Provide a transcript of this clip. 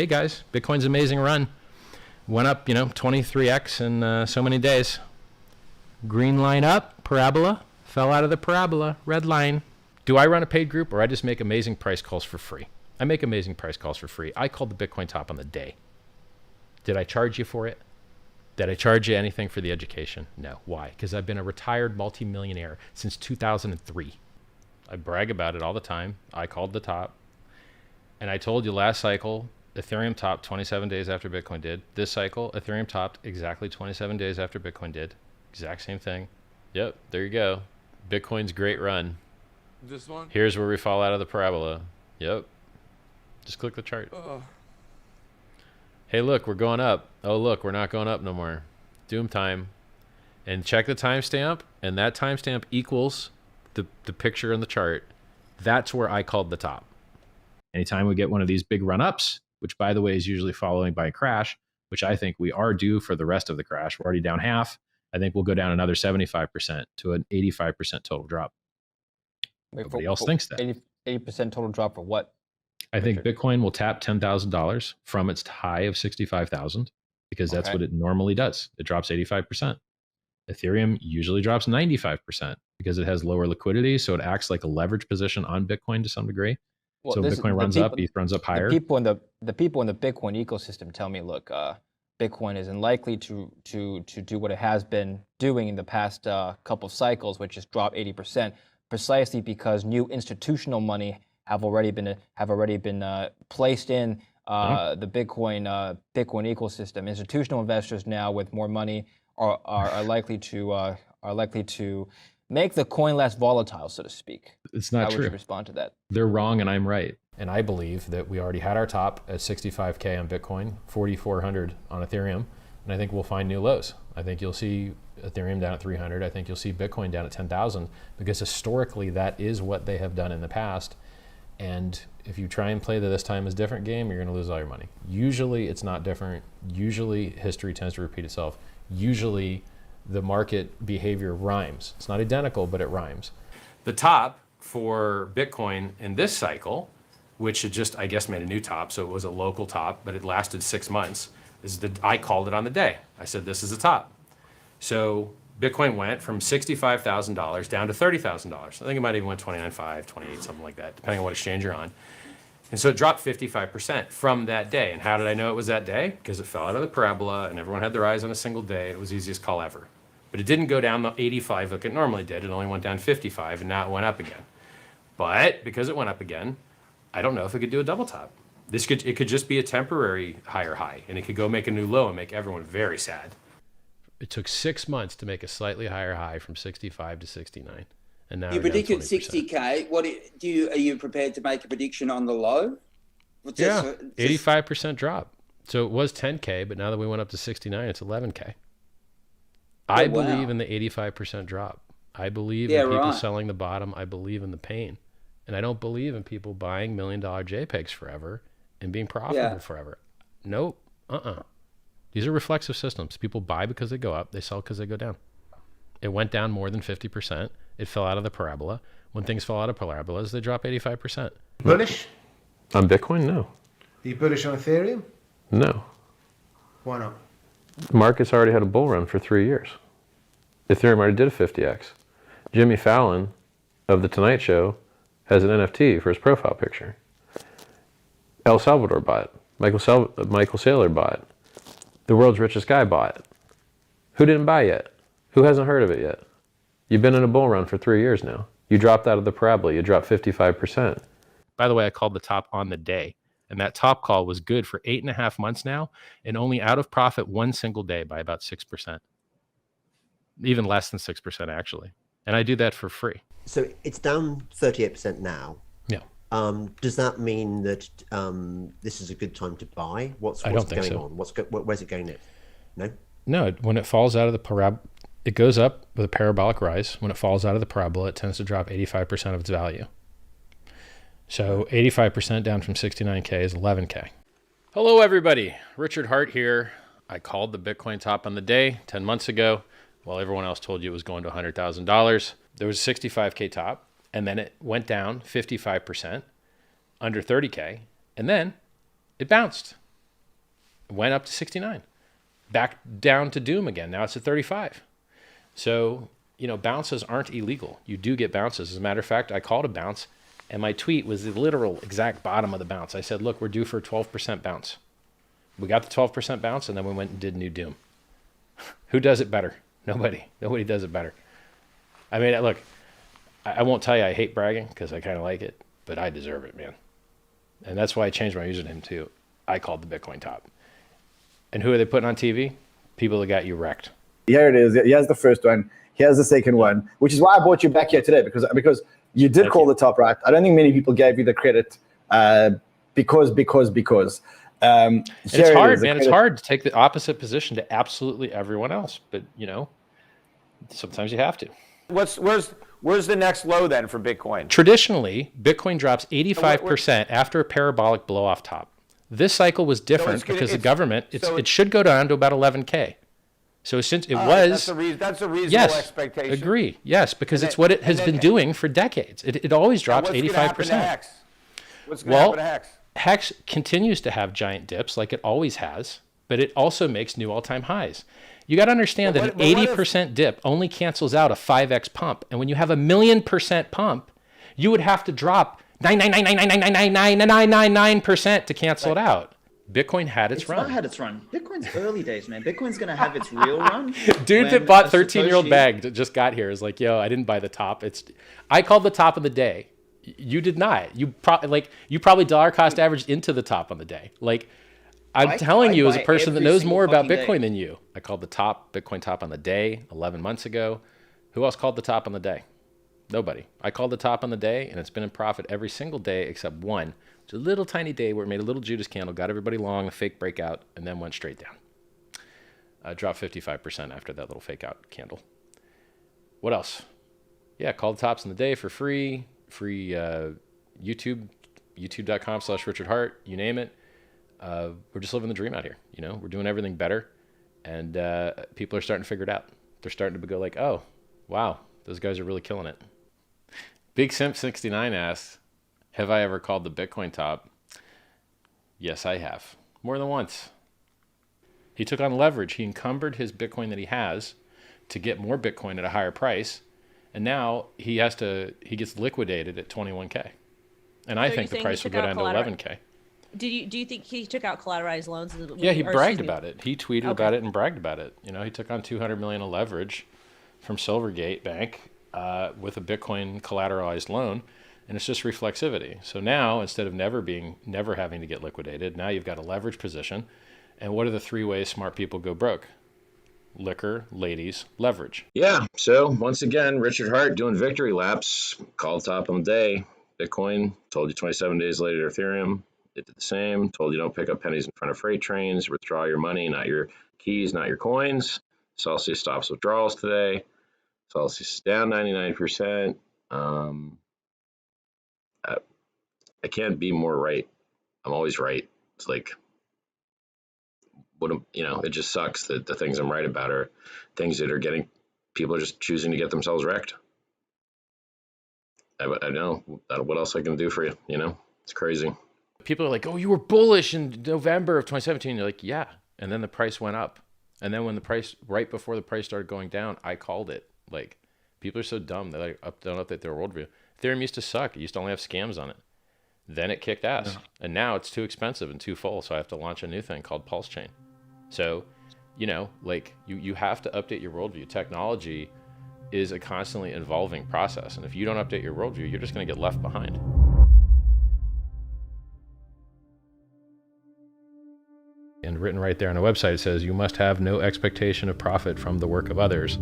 hey guys, Bitcoin's amazing run. Went up, 23x in so many days. Green line up, parabola, fell out of the parabola, red line. Do I run a paid group or I just make amazing price calls for free? I make amazing price calls for free. I called the Bitcoin top on the day. Did I charge you for it? Did I charge you anything for the education? No. Why? Because I've been a retired multimillionaire since 2003. I brag about it all the time. I called the top. And I told you last cycle, Ethereum topped 27 days after Bitcoin did. This cycle, Ethereum topped exactly 27 days after Bitcoin did. Exact same thing. Yep, there you go. Bitcoin's great run. This one? Here's where we fall out of the parabola. Yep. Just click the chart. Hey, look, we're going up. Oh, look, we're not going up no more. Doom time. And check the timestamp, and that timestamp equals the picture on the chart. That's where I called the top. Anytime we get one of these big run-ups, which, by the way, is usually following by a crash, which I think we are due for the rest of the crash. We're already down half. I think we'll go down another 75% to an 85% total drop. Nobody else thinks that. 80% total drop for what? I think Bitcoin will tap $10,000 from its high of 65,000 because that's what it normally does. It drops 85%. Ethereum usually drops 95% because it has lower liquidity, so it acts like a leverage position on Bitcoin to some degree. Well, so Bitcoin runs up, ETH runs up higher. The people in the Bitcoin ecosystem tell me, look, Bitcoin is unlikely to do what it has been doing in the past couple of cycles, which is drop 80%, precisely because new institutional money have already been placed in the Bitcoin ecosystem. Institutional investors now with more money are likely to make the coin less volatile, so to speak. It's not true. How would you respond to that? They're wrong and I'm right. And I believe that we already had our top at 65K on Bitcoin, 4,400 on Ethereum, and I think we'll find new lows. I think you'll see Ethereum down at 300. I think you'll see Bitcoin down at 10,000 because historically that is what they have done in the past. And if you try and play the this time is different game, you're going to lose all your money. Usually it's not different. Usually history tends to repeat itself. Usually the market behavior rhymes. It's not identical, but it rhymes. The top for Bitcoin in this cycle, which had just, I guess, made a new top, so it was a local top, but it lasted 6 months, I called it on the day. I said, this is a top. So Bitcoin went from $65,000 down to $30,000. I think it might even went 29.5, 28, something like that, depending on what exchange you're on. And so it dropped 55% from that day. And how did I know it was that day? Because it fell out of the parabola and everyone had their eyes on a single day. It was the easiest call ever. But it didn't go down the 85 like it normally did. It only went down 55 and now it went up again. But because it went up again, I don't know if it could do a double top. It could just be a temporary higher high and it could go make a new low and make everyone very sad. It took 6 months to make a slightly higher high from 65 to 69. And now you predicted 60K. Are you prepared to make a prediction on the low? Yeah, 85% drop. So it was 10K, but now that we went up to 69, it's 11K. I believe in the 85% drop. I believe in people selling the bottom. I believe in the pain. And I don't believe in people buying $1 million JPEGs forever and being profitable forever. Nope. These are reflexive systems. People buy because they go up. They sell because they go down. It went down more than 50%. It fell out of the parabola. When things fall out of parabolas, they drop 85%. Bullish? On Bitcoin, no. Are you bullish on Ethereum? No. Why not? The market's already had a bull run for 3 years. Ethereum already did a 50x. Jimmy Fallon of The Tonight Show has an NFT for his profile picture. El Salvador bought it. Michael Saylor bought it. The world's richest guy bought it. Who didn't buy yet? Who hasn't heard of it yet? You've been in a bull run for 3 years now. You dropped out of the parabola. You dropped 55%. By the way, I called the top on the day. And that top call was good for 8.5 months now and only out of profit one single day by about 6%. Even less than 6%, actually. And I do that for free. So it's down 38% now. Yeah. Does that mean that this is a good time to buy? What's I don't think going so. on? Where's it going next? No? No, when it falls out of the parabola, it goes up with a parabolic rise. When it falls out of the parabola, it tends to drop 85% of its value. So 85% down from 69K is 11K. Hello, everybody. Richard Hart here. I called the Bitcoin top on the day 10 months ago while everyone else told you it was going to $100,000. There was a 65K top, and then it went down 55% under 30K, and then it bounced. went up to 69, back down to doom again. Now it's at 35. So, you know, bounces aren't illegal. You do get bounces. As a matter of fact, I called a bounce, and my tweet was the literal exact bottom of the bounce. I said, look, we're due for a 12% bounce. We got the 12% bounce, and then we went and did new doom. Who does it better? Nobody. Nobody does it better. I mean, look, I won't tell you I hate bragging because I kind of like it, but I deserve it, man. And that's why I changed my username too. I called the Bitcoin top. And who are they putting on TV? People that got you wrecked. Here it is. Here's the first one. Here's the second one, which is why I brought you back here today, because you did call the top right. I don't think many people gave you the credit because. It's hard, man. It's hard to take the opposite position to absolutely everyone else, but you know, sometimes you have to. Where's the next low then for Bitcoin? Traditionally, Bitcoin drops 85% after a parabolic blow off top. This cycle was different because the government, it should go down to about 11K. So since it was... That's a reasonable expectation. Agree. Yes, because it's what it has been doing for decades. It always drops 85%. What's going to happen to Hex? Hex continues to have giant dips like it always has, but it also makes new all-time highs. You got to understand that an 80% dip only cancels out a 5x pump. And when you have a 1,000,000% pump, you would have to drop 99999999999% to cancel it out. Bitcoin had its run. It's not had its run. Bitcoin's early days, man. Bitcoin's going to have its real run. Dude that bought 13-year-old bag just got here is like, yo, I didn't buy the top. I called the top of the day. You did not. You probably dollar cost averaged into the top on the day. Like, I'm telling you as a person that knows more about Bitcoin than you. I called the Bitcoin top on the day 11 months ago. Who else called the top on the day? Nobody. I called the top on the day, and it's been in profit every single day except one. It's a little tiny day where it made a little Judas candle, got everybody long, a fake breakout, and then went straight down. Dropped 55% after that little fake out candle. What else? Yeah, call the tops on the day for free. Free YouTube, youtube.com/Richard Hart, you name it. We're just living the dream out here. You know, we're doing everything better, and people are starting to figure it out. They're starting to go like, oh, wow, those guys are really killing it. Big Simp 69 asks, have I ever called the Bitcoin top? Yes, I have. More than once. He took on leverage. He encumbered his Bitcoin that he has to get more Bitcoin at a higher price, and now he gets liquidated at 21K. And I think the price will go down to 11K. Do you think he took out collateralized loans? Yeah, he bragged about it. He tweeted about it and bragged about it. You know, he took on $200 million of leverage from Silvergate Bank with a Bitcoin collateralized loan, and it's just reflexivity. So now, instead of never having to get liquidated, now you've got a leverage position. And what are the 3 ways smart people go broke? Liquor, ladies, leverage. Yeah, so once again, Richard Hart doing victory laps. Called top on the day. Bitcoin, told you 27 days later, Ethereum, it did the same. Told you don't pick up pennies in front of freight trains. Withdraw your money, not your keys, not your coins. Celsius stops withdrawals today. Celsius is down 99%. I can't be more right. I'm always right. It's like, it just sucks that the things I'm right about are things that are getting, people are just choosing to get themselves wrecked. I know, what else I can do for you, It's crazy. People are like, oh, you were bullish in November of 2017. You're like, yeah. And then the price went up. And then when right before the price started going down, I called it. Like, people are so dumb. They don't update their worldview. Ethereum used to suck. It used to only have scams on it. Then it kicked ass. Yeah. And now it's too expensive and too full. So I have to launch a new thing called Pulse Chain. So, you have to update your worldview. Technology is a constantly evolving process. And if you don't update your worldview, you're just going to get left behind. And written right there on the website, it says, you must have no expectation of profit from the work of others.